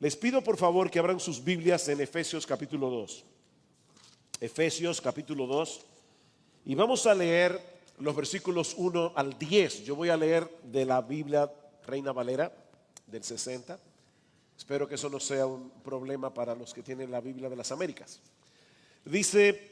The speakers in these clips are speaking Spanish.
Les pido por favor que abran sus Biblias en Efesios capítulo 2. Efesios capítulo 2. Y vamos a leer los versículos 1 al 10. Yo voy a leer de la Biblia Reina Valera del 60. Espero que eso no sea un problema para los que tienen la Biblia de las Américas. Dice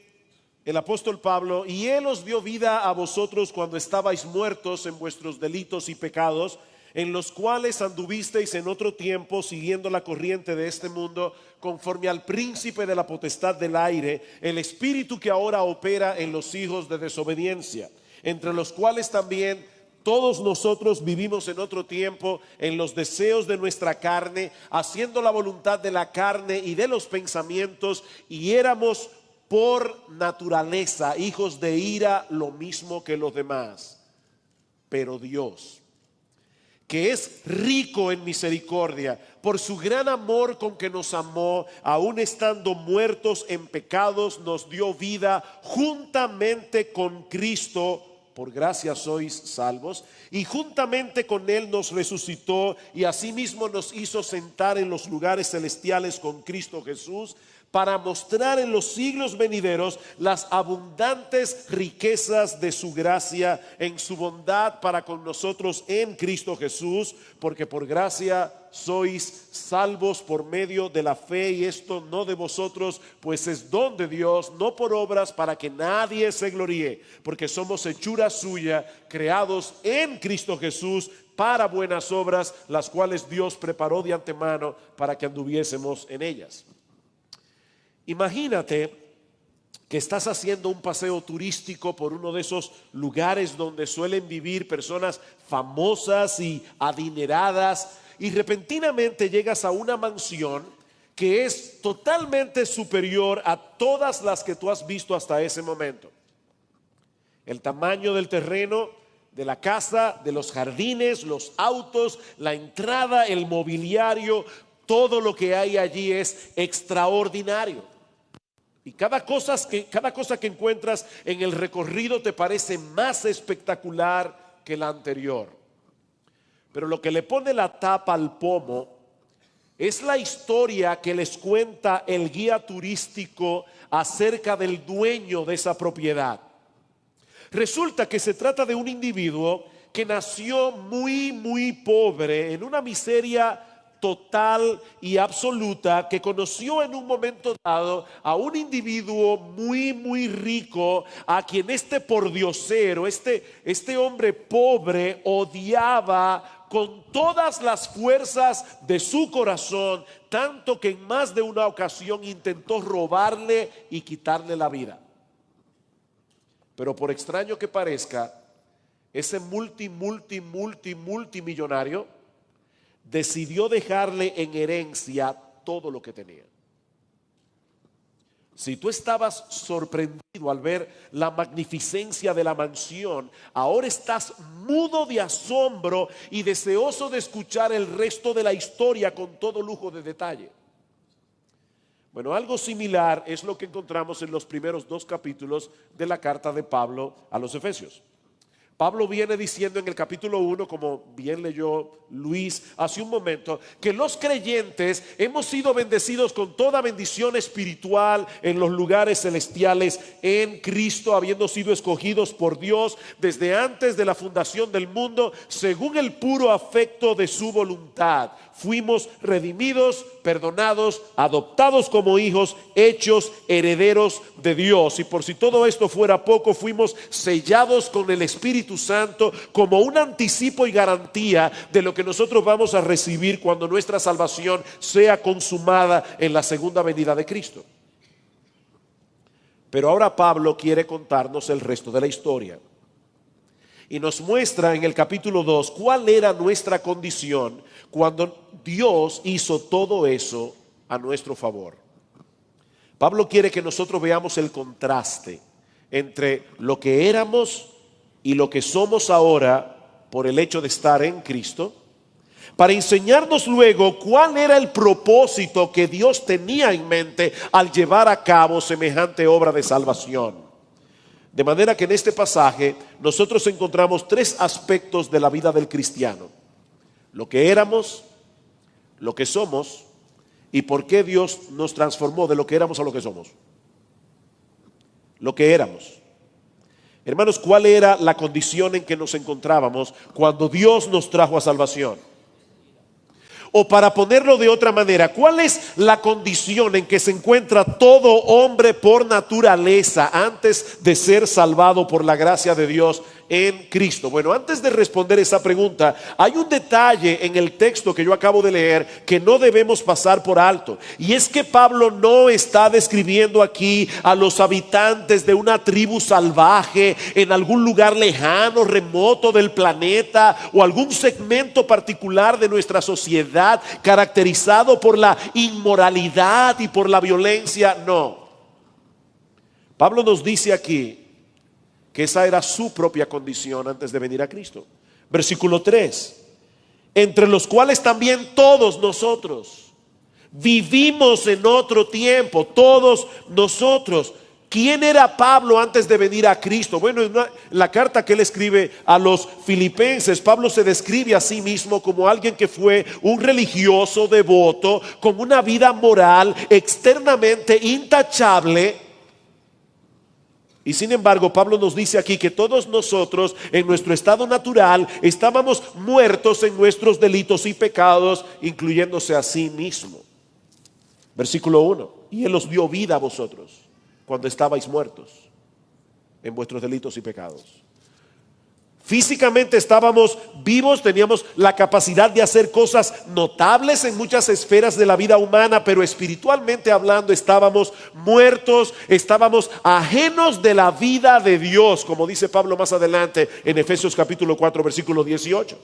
el apóstol Pablo: y Él os dio vida a vosotros cuando estabais muertos en vuestros delitos y pecados, en los cuales anduvisteis en otro tiempo, siguiendo la corriente de este mundo, conforme al príncipe de la potestad del aire, el espíritu que ahora opera en los hijos de desobediencia, entre los cuales también todos nosotros vivimos en otro tiempo en los deseos de nuestra carne, haciendo la voluntad de la carne y de los pensamientos, y éramos por naturaleza hijos de ira, lo mismo que los demás. Pero Dios, que es rico en misericordia, por su gran amor con que nos amó, aun estando muertos en pecados, nos dio vida juntamente con Cristo. Por gracia sois salvos, y juntamente con Él nos resucitó, y asimismo nos hizo sentar en los lugares celestiales con Cristo Jesús, para mostrar en los siglos venideros las abundantes riquezas de su gracia en su bondad para con nosotros en Cristo Jesús, porque por gracia sois salvos por medio de la fe, y esto no de vosotros, pues es don de Dios, no por obras, para que nadie se gloríe, porque somos hechura suya, creados en Cristo Jesús para buenas obras, las cuales Dios preparó de antemano para que anduviésemos en ellas. Imagínate que estás haciendo un paseo turístico por uno de esos lugares donde suelen vivir personas famosas y adineradas, y repentinamente llegas a una mansión que es totalmente superior a todas las que tú has visto hasta ese momento. El tamaño del terreno, de la casa, de los jardines, los autos, la entrada, el mobiliario, todo lo que hay allí es extraordinario. Y cada cosa que encuentras en el recorrido te parece más espectacular que la anterior. Pero lo que le pone la tapa al pomo es la historia que les cuenta el guía turístico acerca del dueño de esa propiedad. Resulta que se trata de un individuo que nació muy pobre, en una miseria total y absoluta, que conoció en un momento dado a un individuo muy rico, a quien este pordiosero, este hombre pobre, odiaba con todas las fuerzas de su corazón, tanto que en más de una ocasión intentó robarle y quitarle la vida. Pero por extraño que parezca, ese multimillonario decidió dejarle en herencia todo lo que tenía. Si tú estabas sorprendido al ver la magnificencia de la mansión, ahora estás mudo de asombro y deseoso de escuchar el resto de la historia con todo lujo de detalle. Bueno, algo similar es lo que encontramos en los primeros 2 capítulos de la carta de Pablo a los Efesios. Pablo viene diciendo en el capítulo 1, como bien leyó Luis hace un momento, que los creyentes hemos sido bendecidos con toda bendición espiritual en los lugares celestiales en Cristo, habiendo sido escogidos por Dios desde antes de la fundación del mundo, según el puro afecto de su voluntad. Fuimos redimidos, perdonados, adoptados como hijos, hechos herederos de Dios. Y por si todo esto fuera poco, fuimos sellados con el Espíritu Santo como un anticipo y garantía de lo que nosotros vamos a recibir cuando nuestra salvación sea consumada en la segunda venida de Cristo. Pero ahora Pablo quiere contarnos el resto de la historia. Y nos muestra en el capítulo 2 cuál era nuestra condición cuando Dios hizo todo eso a nuestro favor. Pablo quiere que nosotros veamos el contraste entre lo que éramos y lo que somos ahora por el hecho de estar en Cristo, para enseñarnos luego cuál era el propósito que Dios tenía en mente al llevar a cabo semejante obra de salvación. De manera que en este pasaje nosotros encontramos 3 aspectos de la vida del cristiano: lo que éramos, lo que somos y por qué Dios nos transformó de lo que éramos a lo que somos. Lo que éramos. Hermanos, ¿cuál era la condición en que nos encontrábamos cuando Dios nos trajo a salvación? O para ponerlo de otra manera, ¿cuál es la condición en que se encuentra todo hombre por naturaleza antes de ser salvado por la gracia de Dios en Cristo? Bueno, antes de responder esa pregunta, hay un detalle en el texto que yo acabo de leer que no debemos pasar por alto. Y es que Pablo no está describiendo aquí a los habitantes de una tribu salvaje en algún lugar lejano, remoto del planeta, o algún segmento particular de nuestra sociedad caracterizado por la inmoralidad y por la violencia. No. Pablo nos dice aquí que esa era su propia condición antes de venir a Cristo. Versículo 3: entre los cuales también todos nosotros vivimos en otro tiempo, todos nosotros. ¿Quién era Pablo antes de venir a Cristo? Bueno, en la carta que él escribe a los filipenses, Pablo se describe a sí mismo como alguien que fue un religioso devoto, con una vida moral externamente intachable. Y sin embargo, Pablo nos dice aquí que todos nosotros en nuestro estado natural estábamos muertos en nuestros delitos y pecados, incluyéndose a sí mismo. Versículo 1: y él os dio vida a vosotros cuando estabais muertos en vuestros delitos y pecados. Físicamente estábamos vivos, teníamos la capacidad de hacer cosas notables en muchas esferas de la vida humana, pero espiritualmente hablando estábamos muertos, estábamos ajenos de la vida de Dios, como dice Pablo más adelante en Efesios capítulo 4 versículo 18.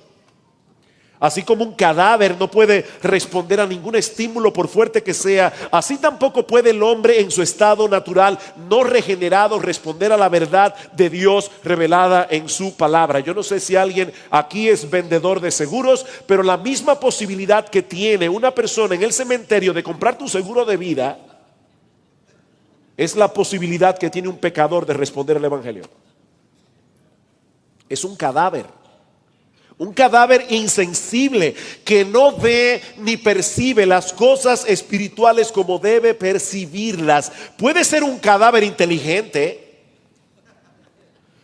Así como un cadáver no puede responder a ningún estímulo por fuerte que sea, así tampoco puede el hombre en su estado natural no regenerado responder a la verdad de Dios revelada en su palabra. Yo no sé si alguien aquí es vendedor de seguros, pero la misma posibilidad que tiene una persona en el cementerio de comprar tu seguro de vida es la posibilidad que tiene un pecador de responder al evangelio. Es un cadáver. Un cadáver insensible que no ve ni percibe las cosas espirituales como debe percibirlas. Puede ser un cadáver inteligente,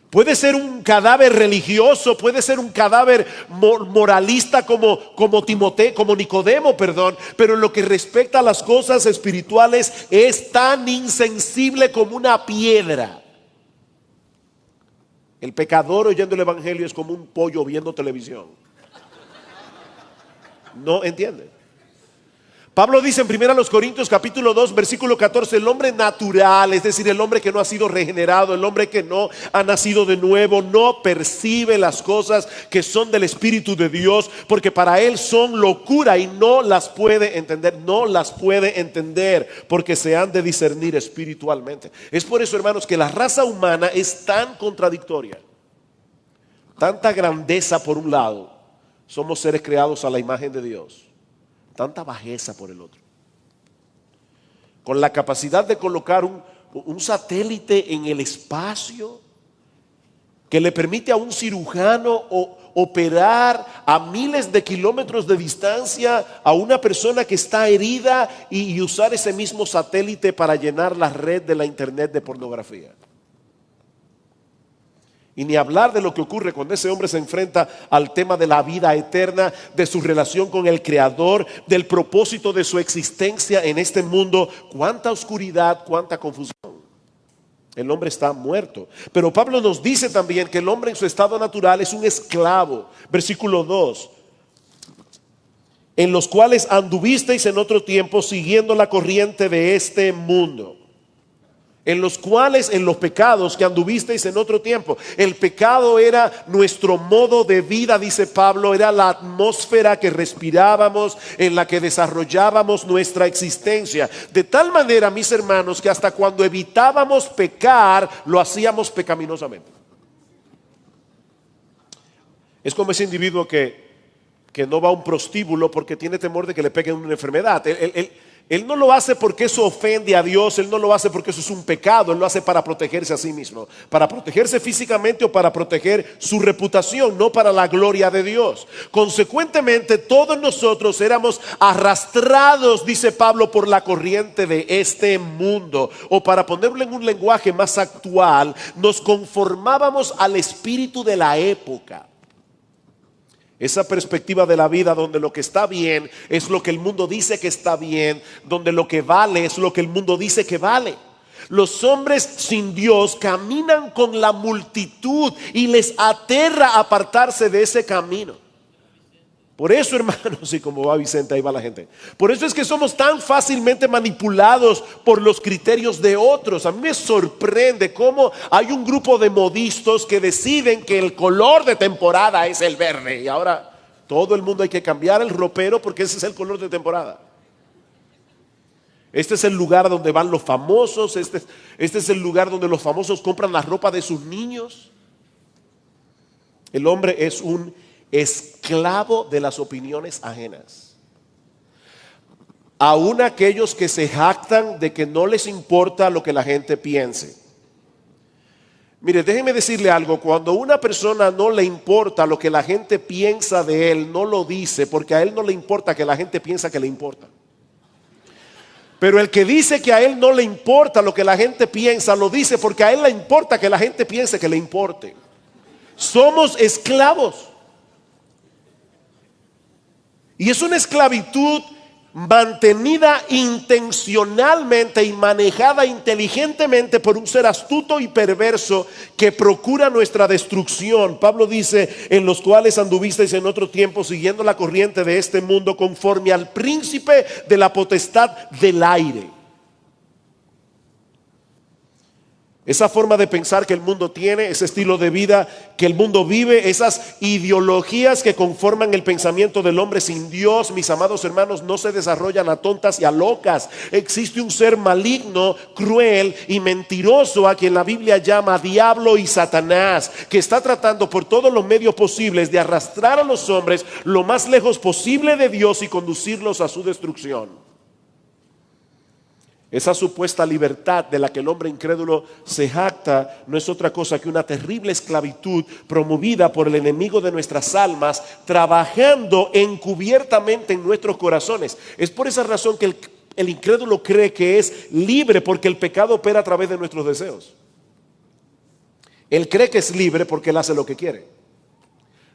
puede ser un cadáver religioso, puede ser un cadáver moralista como Timoteo, como Nicodemo, pero en lo que respecta a las cosas espirituales es tan insensible como una piedra. El pecador oyendo el evangelio es como un pollo viendo televisión. ¿No entiende? Pablo dice en 1 Corintios capítulo 2 versículo 14: el hombre natural, es decir, el hombre que no ha sido regenerado, el hombre que no ha nacido de nuevo, no percibe las cosas que son del Espíritu de Dios, porque para él son locura y no las puede entender. No las puede entender porque se han de discernir espiritualmente. Es por eso, hermanos, que la raza humana es tan contradictoria. Tanta grandeza por un lado, somos seres creados a la imagen de Dios. Tanta bajeza por el otro. Con la capacidad de colocar un satélite en el espacio que le permite a un cirujano operar a miles de kilómetros de distancia a una persona que está herida y usar ese mismo satélite para llenar la red de la internet de pornografía. Y ni hablar de lo que ocurre cuando ese hombre se enfrenta al tema de la vida eterna, de su relación con el Creador, del propósito de su existencia en este mundo. Cuánta oscuridad, cuánta confusión. El hombre está muerto. Pero Pablo nos dice también que el hombre en su estado natural es un esclavo. Versículo 2: en los cuales anduvisteis en otro tiempo siguiendo la corriente de este mundo. En los cuales, en los pecados que anduvisteis en otro tiempo. El pecado era nuestro modo de vida, dice Pablo, era la atmósfera que respirábamos, en la que desarrollábamos nuestra existencia. De tal manera, mis hermanos, que hasta cuando evitábamos pecar, lo hacíamos pecaminosamente. Es como ese individuo que no va a un prostíbulo porque tiene temor de que le peguen una enfermedad. Él no lo hace porque eso ofende a Dios, Él no lo hace porque eso es un pecado, Él lo hace para protegerse a sí mismo, para protegerse físicamente o para proteger su reputación, no para la gloria de Dios. Consecuentemente, todos nosotros éramos arrastrados, dice Pablo, por la corriente de este mundo, o para ponerlo en un lenguaje más actual, nos conformábamos al espíritu de la época. Esa perspectiva de la vida donde lo que está bien es lo que el mundo dice que está bien, donde lo que vale es lo que el mundo dice que vale. Los hombres sin Dios caminan con la multitud y les aterra apartarse de ese camino. Por eso, hermanos, y como va Vicente, ahí va la gente. Por eso es que somos tan fácilmente manipulados por los criterios de otros. A mí me sorprende cómo hay un grupo de modistos que deciden que el color de temporada es el verde. Y ahora todo el mundo hay que cambiar el ropero porque ese es el color de temporada. Este es el lugar donde van los famosos. Este es el lugar donde los famosos compran la ropa de sus niños. El hombre es un esclavo de las opiniones ajenas. Aún aquellos que se jactan de que no les importa lo que la gente piense. Mire, déjeme decirle algo. Cuando a una persona no le importa lo que la gente piensa de él, no lo dice porque a él no le importa que la gente piensa que le importa. Pero el que dice que a él no le importa lo que la gente piensa, lo dice porque a él le importa que la gente piense que le importe. Somos esclavos. Y es una esclavitud mantenida intencionalmente y manejada inteligentemente por un ser astuto y perverso que procura nuestra destrucción. Pablo dice: en los cuales anduvisteis en otro tiempo siguiendo la corriente de este mundo, conforme al príncipe de la potestad del aire. Esa forma de pensar que el mundo tiene, ese estilo de vida que el mundo vive, esas ideologías que conforman el pensamiento del hombre sin Dios, mis amados hermanos, no se desarrollan a tontas y a locas. Existe un ser maligno, cruel y mentiroso a quien la Biblia llama diablo y Satanás, que está tratando por todos los medios posibles de arrastrar a los hombres lo más lejos posible de Dios y conducirlos a su destrucción. Esa supuesta libertad de la que el hombre incrédulo se jacta no es otra cosa que una terrible esclavitud promovida por el enemigo de nuestras almas, trabajando encubiertamente en nuestros corazones. Es por esa razón que el incrédulo cree que es libre, porque el pecado opera a través de nuestros deseos. Él cree que es libre porque él hace lo que quiere.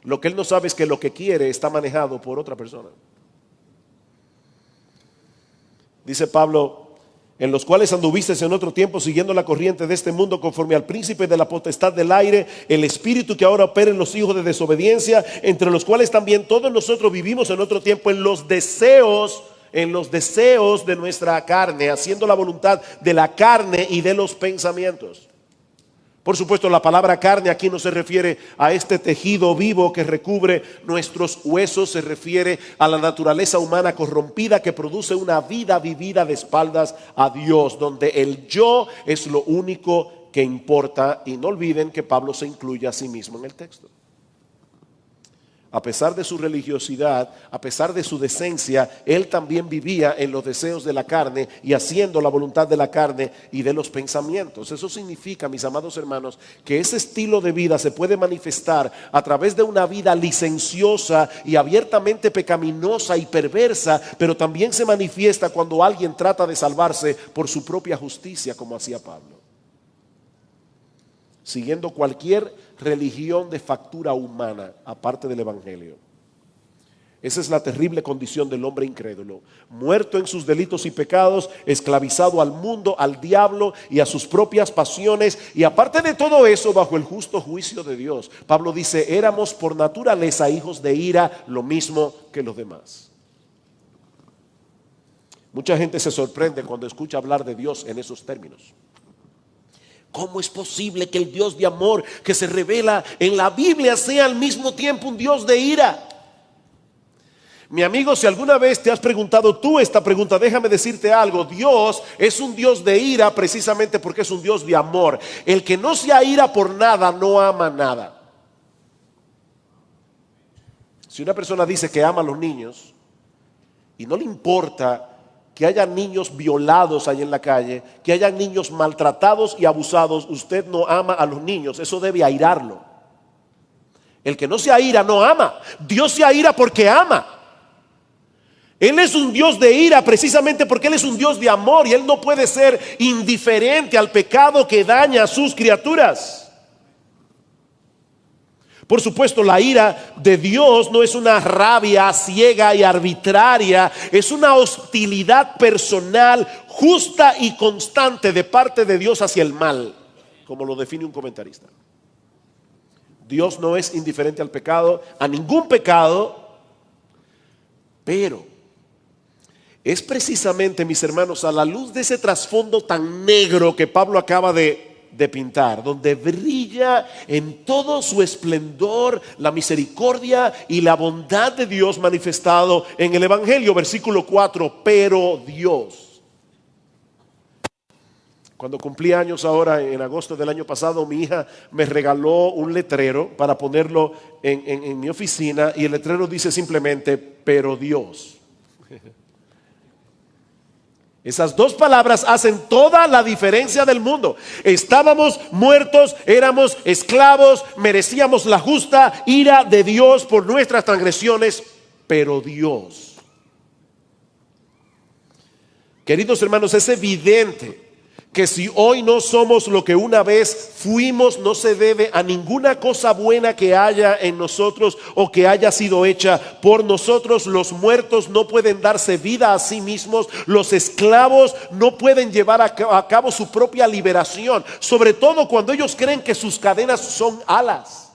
Lo que él no sabe es que lo que quiere está manejado por otra persona. Dice Pablo: en los cuales anduvisteis en otro tiempo siguiendo la corriente de este mundo, conforme al príncipe de la potestad del aire, el espíritu que ahora opera en los hijos de desobediencia, entre los cuales también todos nosotros vivimos en otro tiempo en los deseos de nuestra carne, haciendo la voluntad de la carne y de los pensamientos. Por supuesto, la palabra carne aquí no se refiere a este tejido vivo que recubre nuestros huesos, se refiere a la naturaleza humana corrompida que produce una vida vivida de espaldas a Dios, donde el yo es lo único que importa. Y no olviden que Pablo se incluye a sí mismo en el texto. A pesar de su religiosidad, a pesar de su decencia, él también vivía en los deseos de la carne y haciendo la voluntad de la carne y de los pensamientos. Eso significa, mis amados hermanos, que ese estilo de vida se puede manifestar a través de una vida licenciosa y abiertamente pecaminosa y perversa, pero también se manifiesta cuando alguien trata de salvarse por su propia justicia, como hacía Pablo, siguiendo cualquier religión de factura humana aparte del evangelio. Esa es la terrible condición del hombre incrédulo, muerto en sus delitos y pecados, esclavizado al mundo, al diablo y a sus propias pasiones, y aparte de todo eso, bajo el justo juicio de Dios. Pablo dice: éramos por naturaleza hijos de ira, lo mismo que los demás. Mucha gente se sorprende cuando escucha hablar de Dios en esos términos. ¿Cómo es posible que el Dios de amor que se revela en la Biblia sea al mismo tiempo un Dios de ira? Mi amigo, si alguna vez te has preguntado tú esta pregunta, déjame decirte algo. Dios es un Dios de ira precisamente porque es un Dios de amor. El que no se aira por nada no ama nada. Si una persona dice que ama a los niños y no le importa que haya niños violados ahí en la calle, que haya niños maltratados y abusados, usted no ama a los niños. Eso debe airarlo. El que no se aira no ama. Dios se aira porque ama. Él es un Dios de ira precisamente porque Él es un Dios de amor y Él no puede ser indiferente al pecado que daña a sus criaturas. Por supuesto, la ira de Dios no es una rabia ciega y arbitraria, es una hostilidad personal, justa y constante de parte de Dios hacia el mal, como lo define un comentarista. Dios no es indiferente al pecado, a ningún pecado, pero es precisamente, mis hermanos, a la luz de ese trasfondo tan negro que Pablo acaba de pintar, donde brilla en todo su esplendor la misericordia y la bondad de Dios manifestado en el Evangelio. Versículo 4, pero Dios. Cuando cumplí años ahora en agosto del año pasado, mi hija me regaló un letrero para ponerlo en mi oficina, y el letrero dice simplemente, pero Dios. Esas dos palabras hacen toda la diferencia del mundo. Estábamos muertos, éramos esclavos, merecíamos la justa ira de Dios por nuestras transgresiones, pero Dios. Queridos hermanos, es evidente que si hoy no somos lo que una vez fuimos, no se debe a ninguna cosa buena que haya en nosotros o que haya sido hecha por nosotros. Los muertos no pueden darse vida a sí mismos. Los esclavos no pueden llevar a cabo su propia liberación, sobre todo cuando ellos creen que sus cadenas son alas.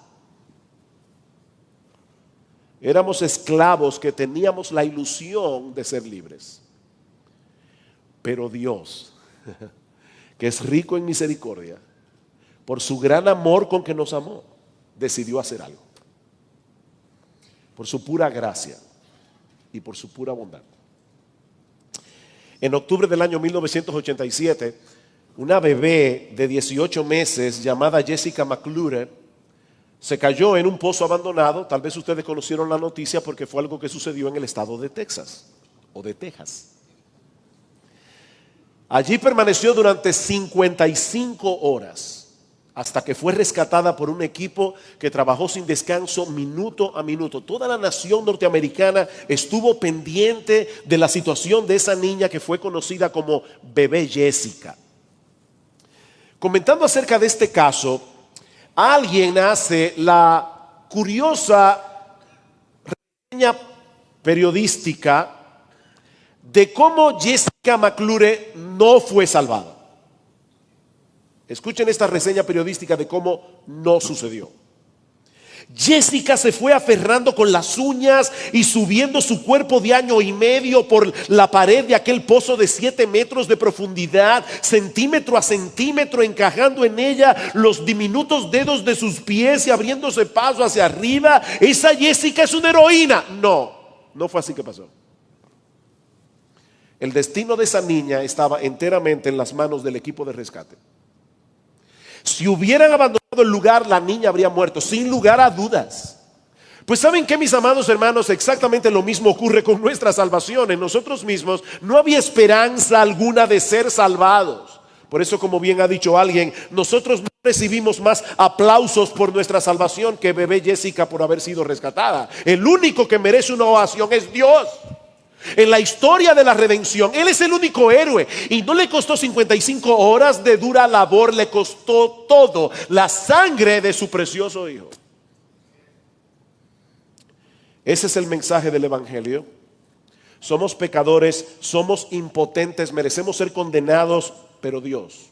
Éramos esclavos que teníamos la ilusión de ser libres. Pero Dios, que es rico en misericordia, por su gran amor con que nos amó, decidió hacer algo. Por su pura gracia y por su pura bondad. En octubre del año 1987, una bebé de 18 meses llamada Jessica McClure se cayó en un pozo abandonado. Tal vez ustedes conocieron la noticia porque fue algo que sucedió en el estado de Texas o de Texas. Allí permaneció durante 55 horas hasta que fue rescatada por un equipo que trabajó sin descanso minuto a minuto. Toda la nación norteamericana estuvo pendiente de la situación de esa niña que fue conocida como Bebé Jessica. Comentando acerca de este caso, alguien hace la curiosa reseña periodística de cómo Jessica McClure no fue salvada. Escuchen esta reseña periodística de cómo no sucedió. Jessica se fue aferrando con las uñas y subiendo su cuerpo de 1 año y medio por la pared de aquel pozo de 7 metros de profundidad, centímetro a centímetro, encajando en ella los diminutos dedos de sus pies y abriéndose paso hacia arriba. Esa Jessica es una heroína. No fue así que pasó. El destino de esa niña estaba enteramente en las manos del equipo de rescate. Si hubieran abandonado el lugar, la niña habría muerto, sin lugar a dudas. Pues ¿saben qué, mis amados hermanos? Exactamente lo mismo ocurre con nuestra salvación. En nosotros mismos no había esperanza alguna de ser salvados. Por eso, como bien ha dicho alguien, nosotros no recibimos más aplausos por nuestra salvación que bebé Jessica por haber sido rescatada. El único que merece una ovación es Dios. En la historia de la redención, Él es el único héroe, y no le costó 55 horas de dura labor, le costó todo, la sangre de su precioso Hijo. Ese es el mensaje del Evangelio. Somos pecadores, somos impotentes, merecemos ser condenados, pero Dios,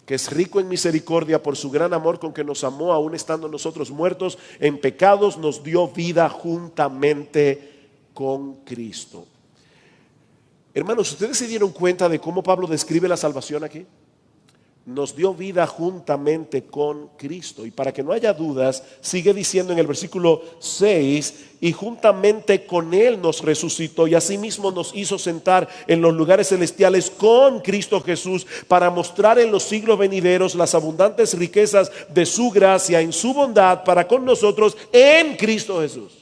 que es rico en misericordia por su gran amor con que nos amó, aún estando nosotros muertos en pecados, nos dio vida juntamente con Cristo. Hermanos, ¿ustedes se dieron cuenta de cómo Pablo describe la salvación aquí? Nos dio vida juntamente con Cristo. Y para que no haya dudas, sigue diciendo en el versículo 6, y juntamente con Él nos resucitó y asimismo nos hizo sentar en los lugares celestiales con Cristo Jesús, para mostrar en los siglos venideros las abundantes riquezas de su gracia en su bondad para con nosotros en Cristo Jesús.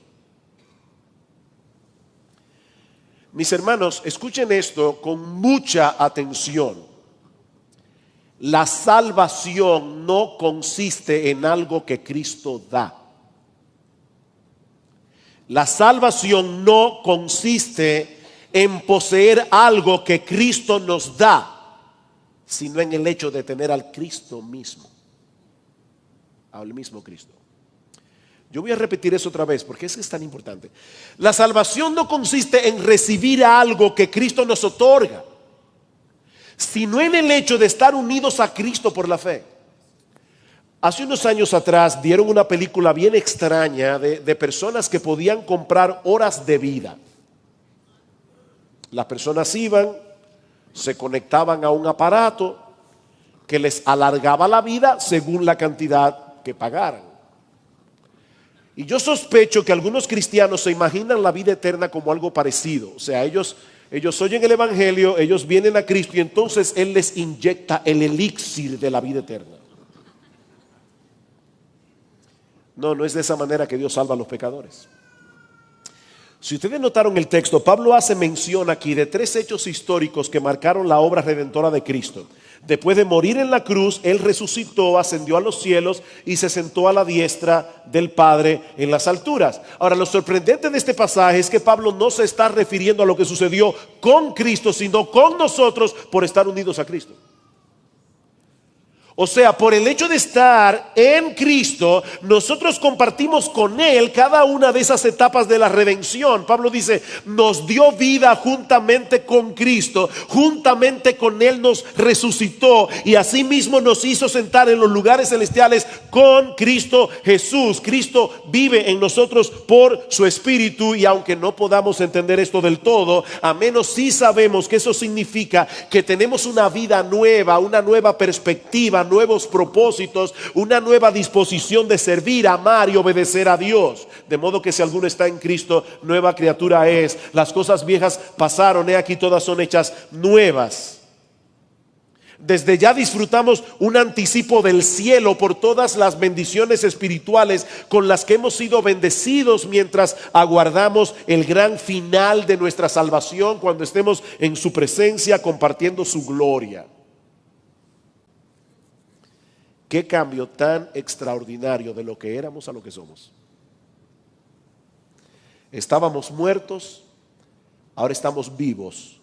Mis hermanos, escuchen esto con mucha atención. La salvación no consiste en algo que Cristo da. La salvación no consiste en poseer algo que Cristo nos da, sino en el hecho de tener al Cristo mismo, al mismo Cristo. Yo voy a repetir eso otra vez porque es tan importante. La salvación no consiste en recibir algo que Cristo nos otorga, sino en el hecho de estar unidos a Cristo por la fe. Hace unos años atrás dieron una película bien extraña de personas que podían comprar horas de vida. Las personas iban, se conectaban a un aparato que les alargaba la vida según la cantidad que pagaran. Y yo sospecho que algunos cristianos se imaginan la vida eterna como algo parecido. O sea, ellos oyen el evangelio, ellos vienen a Cristo y entonces Él les inyecta el elixir de la vida eterna. No, no es de esa manera que Dios salva a los pecadores. Si ustedes notaron el texto, Pablo hace mención aquí de 3 hechos históricos que marcaron la obra redentora de Cristo. Después de morir en la cruz, Él resucitó, ascendió a los cielos y se sentó a la diestra del Padre en las alturas. Ahora, lo sorprendente de este pasaje es que Pablo no se está refiriendo a lo que sucedió con Cristo, sino con nosotros por estar unidos a Cristo. O sea, por el hecho de estar en Cristo, nosotros compartimos con Él cada una de esas etapas de la redención. Pablo dice, nos dio vida juntamente con Cristo, juntamente con Él nos resucitó y asimismo nos hizo sentar en los lugares celestiales con Cristo Jesús. Cristo vive en nosotros por su Espíritu y aunque no podamos entender esto del todo, a menos sí sabemos que eso significa que tenemos una vida nueva, una nueva perspectiva, nuevos propósitos, una nueva disposición de servir, amar y obedecer a Dios. De modo que si alguno está en Cristo, nueva criatura es. Las cosas viejas pasaron, he aquí todas son hechas nuevas. Desde ya disfrutamos un anticipo del cielo por todas las bendiciones espirituales con las que hemos sido bendecidos mientras aguardamos el gran final de nuestra salvación cuando estemos en su presencia compartiendo su gloria. Qué cambio tan extraordinario de lo que éramos a lo que somos. Estábamos muertos, ahora estamos vivos.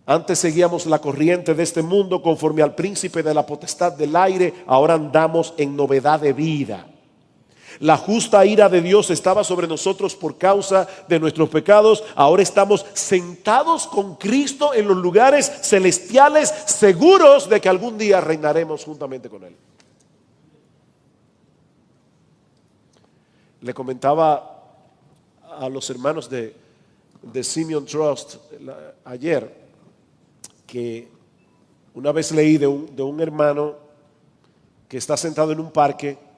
Antes seguíamos la corriente de este mundo conforme al príncipe de la potestad del aire, ahora andamos en novedad de vida. La justa ira de Dios estaba sobre nosotros por causa de nuestros pecados. Ahora estamos sentados con Cristo en los lugares celestiales, seguros de que algún día reinaremos juntamente con Él. Le comentaba a los hermanos de Simeon Trust ayer que una vez leí de un hermano que está sentado en un parque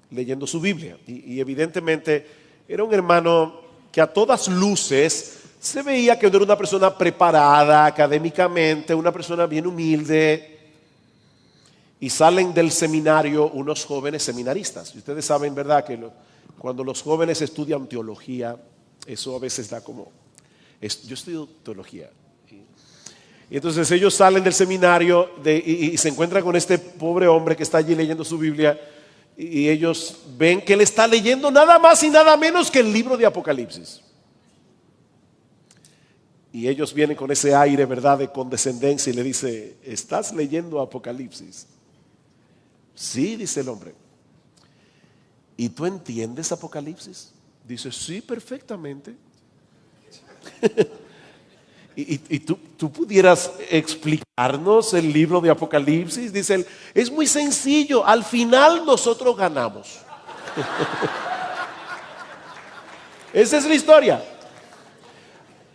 leyendo su Biblia y evidentemente era un hermano que a todas luces se veía que era una persona preparada académicamente, una persona bien humilde, y salen del seminario unos jóvenes seminaristas. Y ustedes saben, ¿verdad?, que cuando los jóvenes estudian teología, eso a veces da como, yo estudio teología, y entonces ellos salen del seminario y se encuentran con este pobre hombre que está allí leyendo su Biblia. Y ellos ven que él está leyendo nada más y nada menos que el libro de Apocalipsis. Y ellos vienen con ese aire, ¿verdad?, de condescendencia y le dice, ¿estás leyendo Apocalipsis? Sí, dice el hombre. ¿Y tú entiendes Apocalipsis? Dice, sí, perfectamente. ¿Y tú pudieras explicarnos el libro de Apocalipsis? Dice él, es muy sencillo, al final nosotros ganamos. Esa es la historia.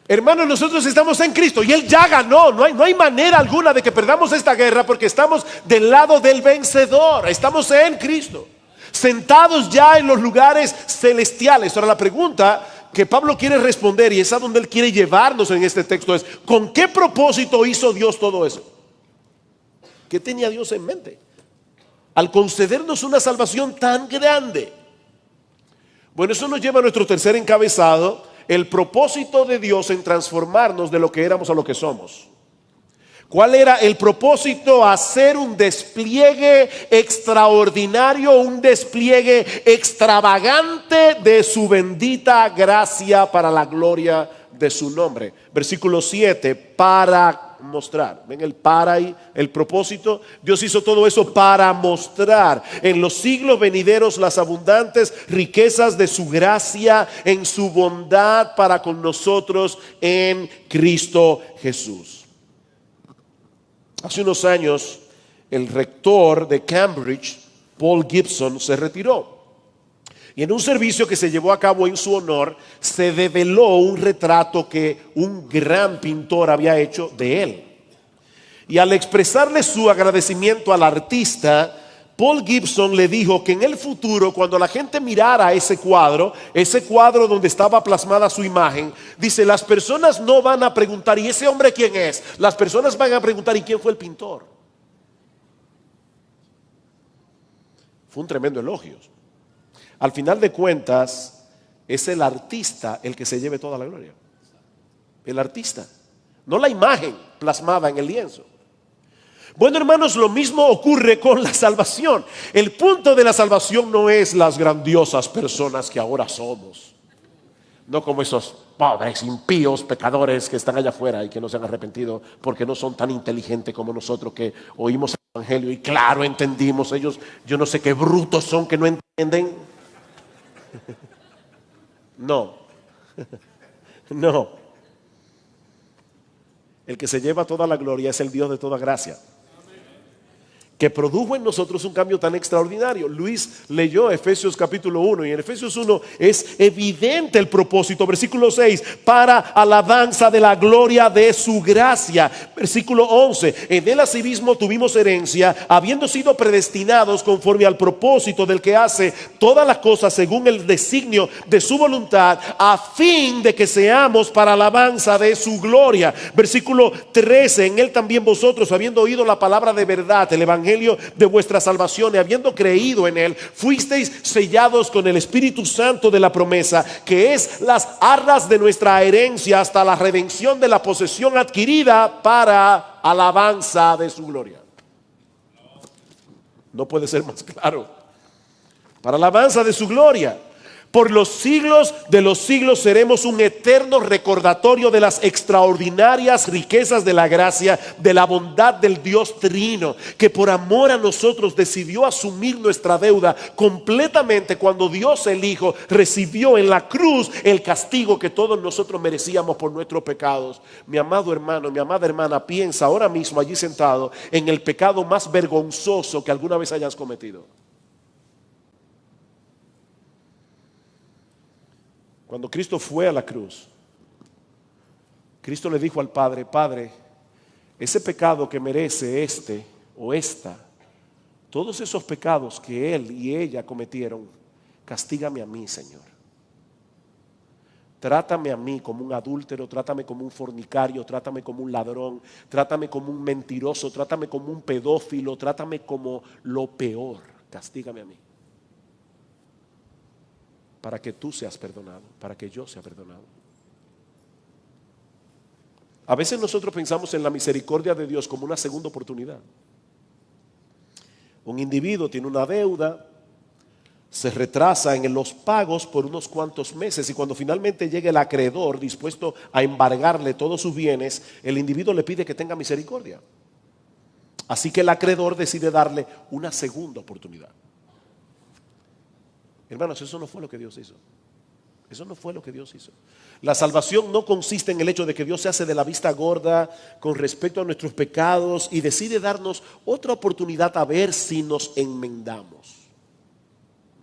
Hermanos, nosotros estamos en Cristo y Él ya ganó. No hay manera alguna de que perdamos esta guerra porque estamos del lado del vencedor. Estamos en Cristo, sentados ya en los lugares celestiales. Ahora la pregunta que Pablo quiere responder, y es a donde él quiere llevarnos en este texto, es ¿con qué propósito hizo Dios todo eso? ¿Qué tenía Dios en mente al concedernos una salvación tan grande? Bueno, eso nos lleva a nuestro tercer encabezado, el propósito de Dios en transformarnos de lo que éramos a lo que somos. ¿Cuál era el propósito? Hacer un despliegue extraordinario, un despliegue extravagante de su bendita gracia para la gloria de su nombre. Versículo 7, para mostrar. ¿Ven el para ahí? El propósito. Dios hizo todo eso para mostrar en los siglos venideros las abundantes riquezas de su gracia en su bondad para con nosotros en Cristo Jesús. Hace unos años, el rector de Cambridge, Paul Gibson, se retiró. Y en un servicio que se llevó a cabo en su honor, se develó un retrato que un gran pintor había hecho de él. Y al expresarle su agradecimiento al artista, Paul Gibson le dijo que en el futuro, cuando la gente mirara ese cuadro donde estaba plasmada su imagen, dice, las personas no van a preguntar, ¿y ese hombre quién es? Las personas van a preguntar, ¿y quién fue el pintor? Fue un tremendo elogio. Al final de cuentas, es el artista el que se lleve toda la gloria. El artista, no la imagen plasmada en el lienzo. Bueno, hermanos, lo mismo ocurre con la salvación. El punto de la salvación no es las grandiosas personas que ahora somos. No como esos pobres, impíos, pecadores que están allá afuera y que no se han arrepentido porque no son tan inteligentes como nosotros que oímos el evangelio y claro, entendimos. Ellos, yo no sé qué brutos son que no entienden. No. No. El que se lleva toda la gloria es el Dios de toda gracia, que produjo en nosotros un cambio tan extraordinario. Luis leyó Efesios capítulo 1 y en Efesios 1 es evidente el propósito. Versículo 6, para alabanza de la gloria de su gracia. Versículo 11, en él asimismo tuvimos herencia, habiendo sido predestinados conforme al propósito del que hace todas las cosas según el designio de su voluntad, a fin de que seamos para alabanza de su gloria. Versículo 13, en él también vosotros, habiendo oído la palabra de verdad, el evangelio de vuestra salvación, y habiendo creído en él, fuisteis sellados con el Espíritu Santo de la promesa, que es las arras de nuestra herencia hasta la redención de la posesión adquirida para alabanza de su gloria. No puede ser más claro. Para alabanza de su gloria. Por los siglos de los siglos seremos un eterno recordatorio de las extraordinarias riquezas de la gracia, de la bondad del Dios trino, que por amor a nosotros decidió asumir nuestra deuda completamente cuando Dios el Hijo recibió en la cruz el castigo que todos nosotros merecíamos por nuestros pecados. Mi amado hermano, mi amada hermana, piensa ahora mismo allí sentado en el pecado más vergonzoso que alguna vez hayas cometido. Cuando Cristo fue a la cruz, Cristo le dijo al Padre, Padre, ese pecado que merece este o esta, todos esos pecados que él y ella cometieron, castígame a mí, Señor. Trátame a mí como un adúltero, trátame como un fornicario, trátame como un ladrón, trátame como un mentiroso, trátame como un pedófilo, trátame como lo peor, castígame a mí. Para que tú seas perdonado, para que yo sea perdonado. A veces nosotros pensamos en la misericordia de Dios como una segunda oportunidad. Un individuo tiene una deuda, se retrasa en los pagos por unos cuantos meses y cuando finalmente llega el acreedor dispuesto a embargarle todos sus bienes, el individuo le pide que tenga misericordia. Así que el acreedor decide darle una segunda oportunidad. Hermanos, eso no fue lo que Dios hizo. Eso no fue lo que Dios hizo. La salvación no consiste en el hecho de que Dios se hace de la vista gorda con respecto a nuestros pecados y decide darnos otra oportunidad a ver si nos enmendamos.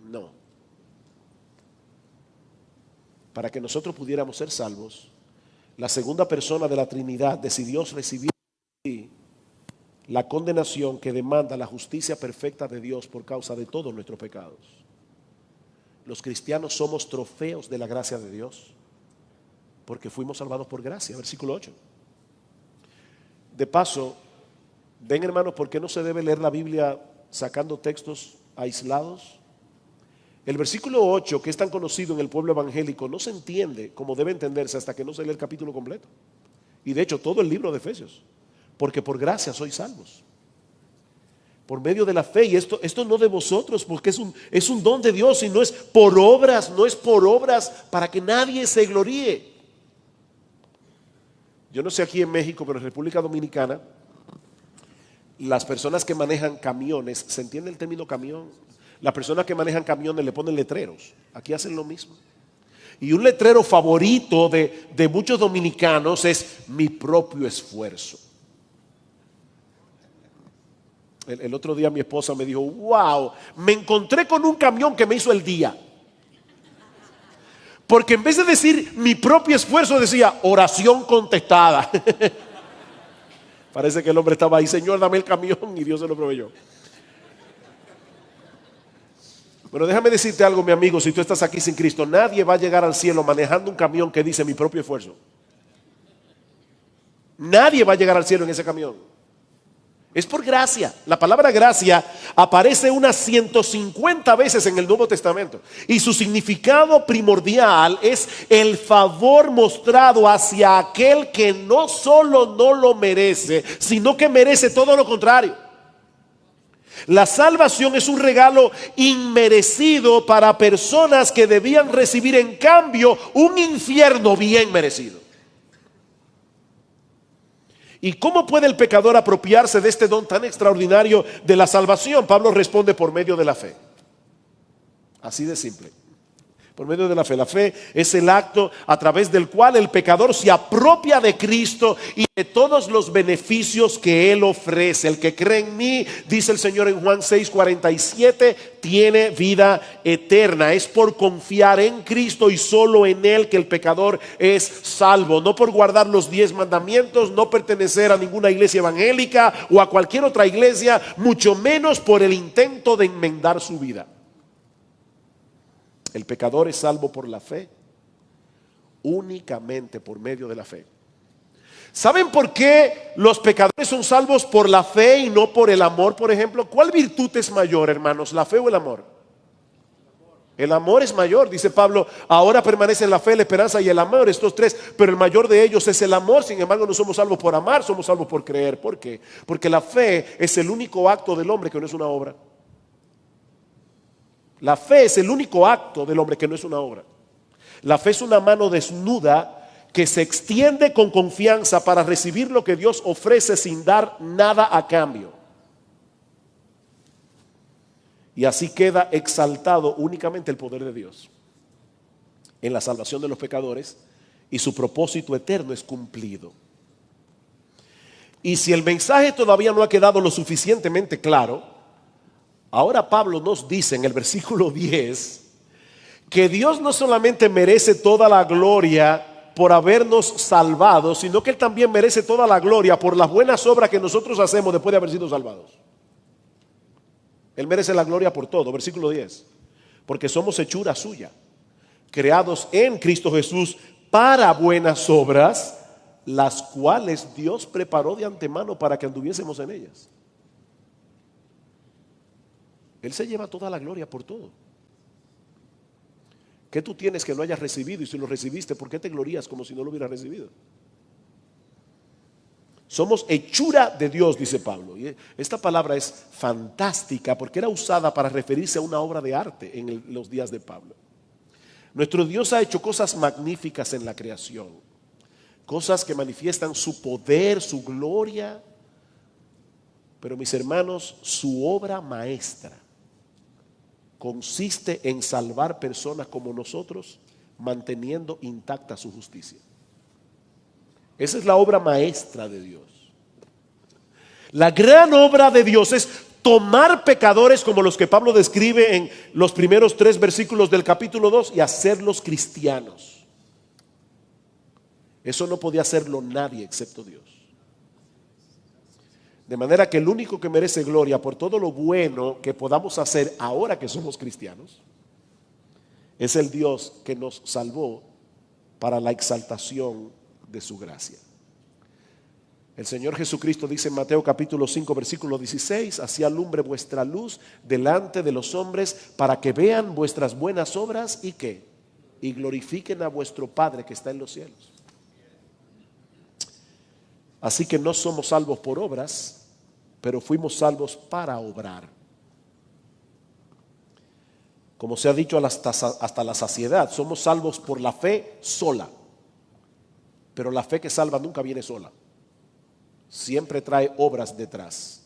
No. Para que nosotros pudiéramos ser salvos, la segunda persona de la Trinidad decidió recibir la condenación que demanda la justicia perfecta de Dios por causa de todos nuestros pecados. Los cristianos somos trofeos de la gracia de Dios porque fuimos salvados por gracia. Versículo 8. De paso, ven hermanos, ¿por qué no se debe leer la Biblia sacando textos aislados? El versículo 8, que es tan conocido en el pueblo evangélico, no se entiende como debe entenderse hasta que no se lee el capítulo completo. Y de hecho todo el libro de Efesios. Porque por gracia sois salvos, por medio de la fe. Y esto no de vosotros, porque es un don de Dios, y no es por obras, para que nadie se gloríe. Yo no sé aquí en México, pero en República Dominicana, las personas que manejan camiones, ¿se entiende el término camión? Las personas que manejan camiones le ponen letreros. Aquí hacen lo mismo. Y un letrero favorito de muchos dominicanos es mi propio esfuerzo. El otro día mi esposa me dijo, wow, me encontré con un camión que me hizo el día. Porque en vez de decir mi propio esfuerzo, decía oración contestada. Parece que el hombre estaba ahí, Señor, dame el camión, y Dios se lo proveyó. Pero déjame decirte algo, mi amigo, si tú estás aquí sin Cristo, nadie va a llegar al cielo manejando un camión que dice mi propio esfuerzo. Nadie va a llegar al cielo en ese camión. Es por gracia. La palabra gracia aparece unas 150 veces en el Nuevo Testamento. Y su significado primordial es el favor mostrado hacia aquel que no solo no lo merece, sino que merece todo lo contrario. La salvación es un regalo inmerecido para personas que debían recibir en cambio un infierno bien merecido. ¿Y cómo puede el pecador apropiarse de este don tan extraordinario de la salvación? Pablo responde por medio de la fe. Así de simple. Por medio de la fe. La fe es el acto a través del cual el pecador se apropia de Cristo y de todos los beneficios que Él ofrece. El que cree en mí, dice el Señor en Juan 6:47, tiene vida eterna. Es por confiar en Cristo y solo en Él que el pecador es salvo. No por guardar los 10 mandamientos, no pertenecer a ninguna iglesia evangélica o a cualquier otra iglesia, mucho menos por el intento de enmendar su vida. El pecador es salvo por la fe, únicamente por medio de la fe. ¿Saben por qué los pecadores son salvos por la fe y no por el amor, por ejemplo? ¿Cuál virtud es mayor, hermanos, la fe o el amor? El amor es mayor, dice Pablo, ahora permanecen la fe, la esperanza y el amor, estos tres, pero el mayor de ellos es el amor. Sin embargo, no somos salvos por amar, somos salvos por creer. ¿Por qué? Porque la fe es el único acto del hombre que no es una obra. La fe es el único acto del hombre que no es una obra. La fe es una mano desnuda que se extiende con confianza para recibir lo que Dios ofrece sin dar nada a cambio. Y así queda exaltado únicamente el poder de Dios en la salvación de los pecadores, y su propósito eterno es cumplido. Y si el mensaje todavía no ha quedado lo suficientemente claro, ahora Pablo nos dice en el versículo 10 que Dios no solamente merece toda la gloria por habernos salvado, sino que Él también merece toda la gloria por las buenas obras que nosotros hacemos después de haber sido salvados. Él merece la gloria por todo. Versículo 10. Porque somos hechura suya, creados en Cristo Jesús para buenas obras, las cuales Dios preparó de antemano para que anduviésemos en ellas. Él se lleva toda la gloria por todo. ¿Qué tú tienes que no hayas recibido? Y si lo recibiste, ¿por qué te glorías como si no lo hubieras recibido? Somos hechura de Dios, dice Pablo. Y esta palabra es fantástica porque era usada para referirse a una obra de arte en los días de Pablo. Nuestro Dios ha hecho cosas magníficas en la creación, cosas que manifiestan su poder, su gloria. Pero mis hermanos, su obra maestra consiste en salvar personas como nosotros, manteniendo intacta su justicia. Esa es la obra maestra de Dios. La gran obra de Dios es tomar pecadores como los que Pablo describe en los primeros 3 versículos del capítulo 2 y hacerlos cristianos. Eso no podía hacerlo nadie excepto Dios. De manera que el único que merece gloria por todo lo bueno que podamos hacer ahora que somos cristianos es el Dios que nos salvó para la exaltación de su gracia. El Señor Jesucristo dice en Mateo capítulo 5 versículo 16: así alumbre vuestra luz delante de los hombres, para que vean vuestras buenas obras y ¿qué? Y glorifiquen a vuestro Padre que está en los cielos. Así que no somos salvos por obras, pero fuimos salvos para obrar. Como se ha dicho hasta la saciedad, somos salvos por la fe sola. Pero la fe que salva nunca viene sola. Siempre trae obras detrás.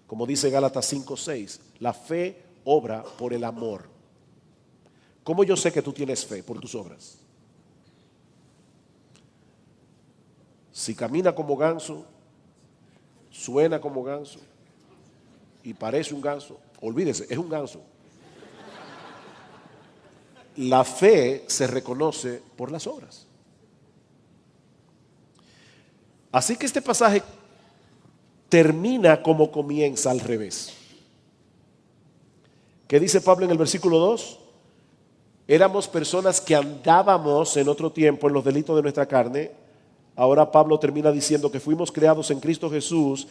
Como dice Gálatas 5:6, la fe obra por el amor. ¿Cómo yo sé que tú tienes fe? Por tus obras. Si camina como ganso, suena como ganso y parece un ganso, olvídese, es un ganso. La fe se reconoce por las obras. Así que este pasaje termina como comienza, al revés. ¿Qué dice Pablo en el versículo 2? Éramos personas que andábamos en otro tiempo en los delitos de nuestra carne. Ahora Pablo termina diciendo que fuimos creados en Cristo Jesús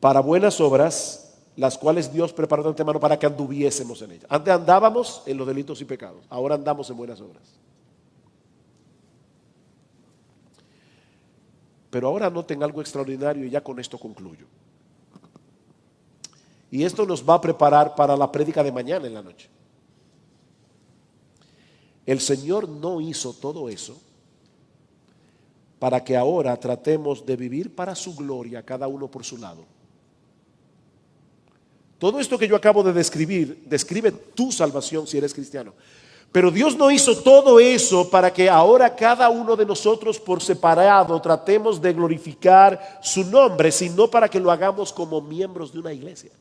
para buenas obras, las cuales Dios preparó de antemano para que anduviésemos en ellas. Antes andábamos en los delitos y pecados, ahora andamos en buenas obras. Pero ahora noten algo extraordinario y ya con esto concluyo. Y esto nos va a preparar para la prédica de mañana en la noche. El Señor no hizo todo eso para que ahora tratemos de vivir para su gloria, cada uno por su lado. Todo esto que yo acabo de describir, describe tu salvación si eres cristiano. Pero Dios no hizo todo eso para que ahora cada uno de nosotros por separado tratemos de glorificar su nombre, sino para que lo hagamos como miembros de una iglesia.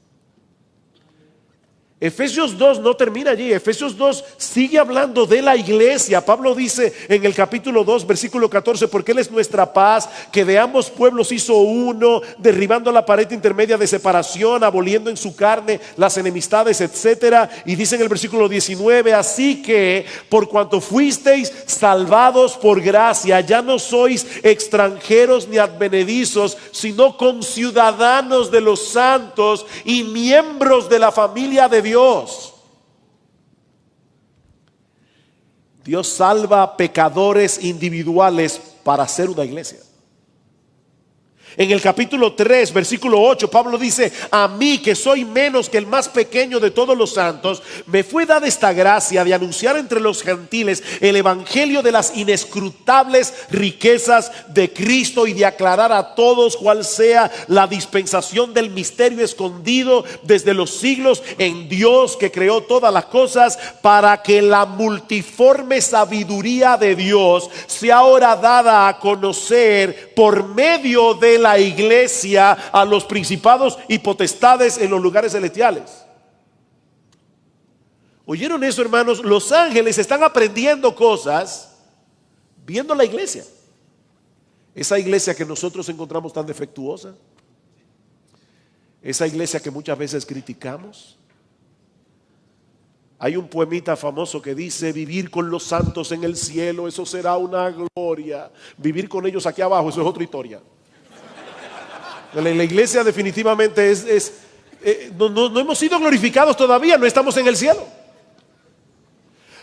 Efesios 2 no termina allí. Efesios 2 sigue hablando de la iglesia. Pablo dice en el capítulo 2 versículo 14: porque Él es nuestra paz, que de ambos pueblos hizo uno, derribando la pared intermedia de separación, aboliendo en su carne las enemistades, etcétera. Y dice en el versículo 19: así que por cuanto fuisteis salvados por gracia, ya no sois extranjeros ni advenedizos, sino conciudadanos de los santos y miembros de la familia de Dios. Dios salva a pecadores individuales para hacer una iglesia. En el capítulo 3 versículo 8 Pablo dice: a mí, que soy menos que el más pequeño de todos los santos, me fue dada esta gracia de anunciar entre los gentiles el evangelio de las inescrutables riquezas de Cristo, y de aclarar a todos cuál sea la dispensación del misterio escondido desde los siglos en Dios, que creó todas las cosas, para que la multiforme sabiduría de Dios sea ahora dada a conocer por medio de la iglesia a los principados y potestades en los lugares celestiales. ¿Oyeron eso, hermanos? Los ángeles están aprendiendo cosas viendo la iglesia. Esa iglesia que nosotros encontramos tan defectuosa, esa iglesia que muchas veces criticamos. Hay un poemita famoso que dice: vivir con los santos en el cielo, eso será una gloria. Vivir con ellos aquí abajo, eso es otra historia. La iglesia definitivamente no hemos sido glorificados todavía, no estamos en el cielo.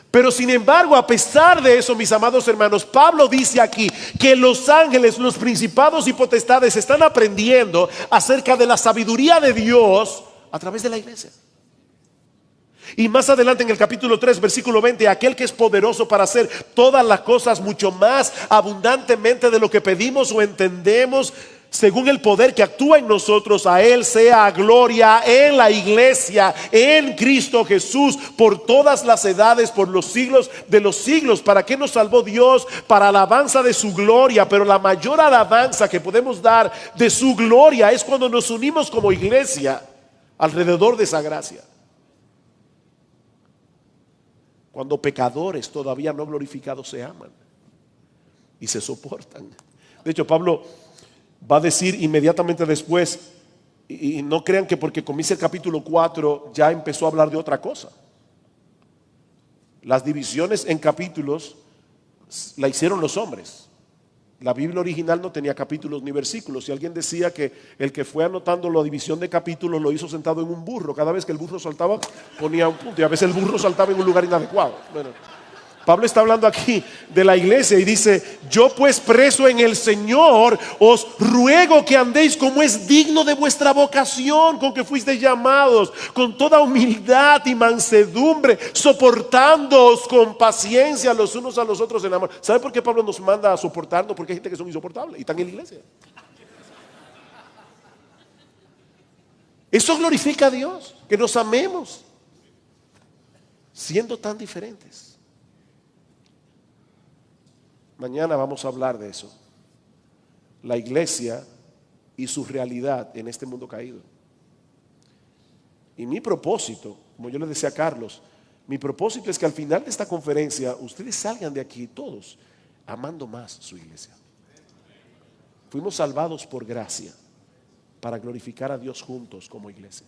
Pero sin embargo, a pesar de eso, mis amados hermanos, Pablo dice aquí que los ángeles, los principados y potestades están aprendiendo acerca de la sabiduría de Dios a través de la iglesia. Y más adelante en el capítulo 3 versículo 20: aquel que es poderoso para hacer todas las cosas mucho más abundantemente de lo que pedimos o entendemos, según el poder que actúa en nosotros, a Él sea gloria en la iglesia, en Cristo Jesús, por todas las edades, por los siglos de los siglos. ¿Para qué nos salvó Dios? Para alabanza de su gloria. Pero la mayor alabanza que podemos dar de su gloria es cuando nos unimos como iglesia alrededor de esa gracia. Cuando pecadores todavía no glorificados se aman y se soportan. De hecho, Pablo va a decir inmediatamente después, y no crean que porque comienza el capítulo 4 ya empezó a hablar de otra cosa. Las divisiones en capítulos la hicieron los hombres. La Biblia original no tenía capítulos ni versículos. Si alguien decía que el que fue anotando la división de capítulos lo hizo sentado en un burro, cada vez que el burro saltaba ponía un punto, y a veces el burro saltaba en un lugar inadecuado. Bueno, Pablo está hablando aquí de la iglesia y dice: yo pues, preso en el Señor, os ruego que andéis como es digno de vuestra vocación, con que fuisteis llamados, con toda humildad y mansedumbre, soportándoos con paciencia los unos a los otros en amor. ¿Sabe por qué Pablo nos manda a soportarnos? Porque hay gente que son insoportables y están en la iglesia. Eso glorifica a Dios, que nos amemos siendo tan diferentes. Mañana vamos a hablar de eso. La iglesia y su realidad en este mundo caído. Y mi propósito, como yo le decía a Carlos, mi propósito es que al final de esta conferencia ustedes salgan de aquí todos amando más su iglesia. Fuimos salvados por gracia para glorificar a Dios juntos como iglesia.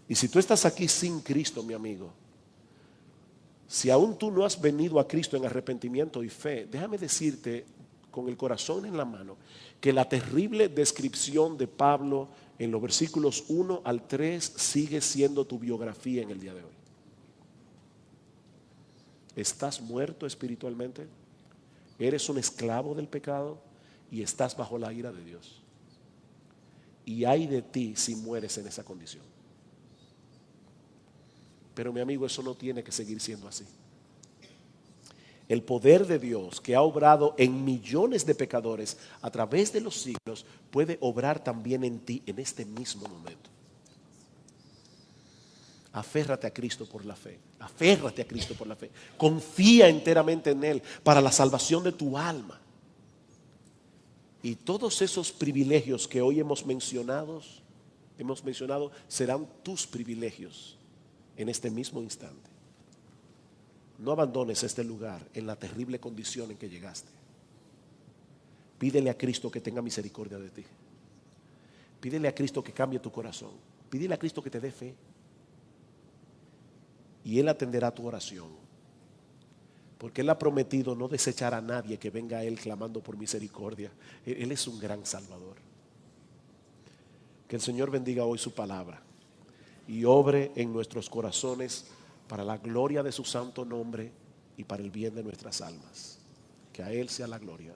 Y si tú estás aquí sin Cristo, mi amigo, si aún tú no has venido a Cristo en arrepentimiento y fe, déjame decirte con el corazón en la mano que la terrible descripción de Pablo en los versículos 1 al 3 sigue siendo tu biografía en el día de hoy. ¿Estás muerto espiritualmente? ¿Eres un esclavo del pecado? Y estás bajo la ira de Dios. Y ay de ti si mueres en esa condición. Pero mi amigo, eso no tiene que seguir siendo así. El poder de Dios que ha obrado en millones de pecadores a través de los siglos puede obrar también en ti en este mismo momento. Aférrate a Cristo por la fe. Aférrate a Cristo por la fe. Confía enteramente en Él para la salvación de tu alma. Y todos esos privilegios que hoy hemos mencionado serán tus privilegios en este mismo instante. No abandones este lugar en la terrible condición en que llegaste. Pídele a Cristo que tenga misericordia de ti. Pídele a Cristo que cambie tu corazón. Pídele a Cristo que te dé fe. Y Él atenderá tu oración. Porque Él ha prometido no desechar a nadie que venga a Él clamando por misericordia. Él es un gran Salvador. Que el Señor bendiga hoy su palabra y obre en nuestros corazones para la gloria de su santo nombre y para el bien de nuestras almas. Que a Él sea la gloria.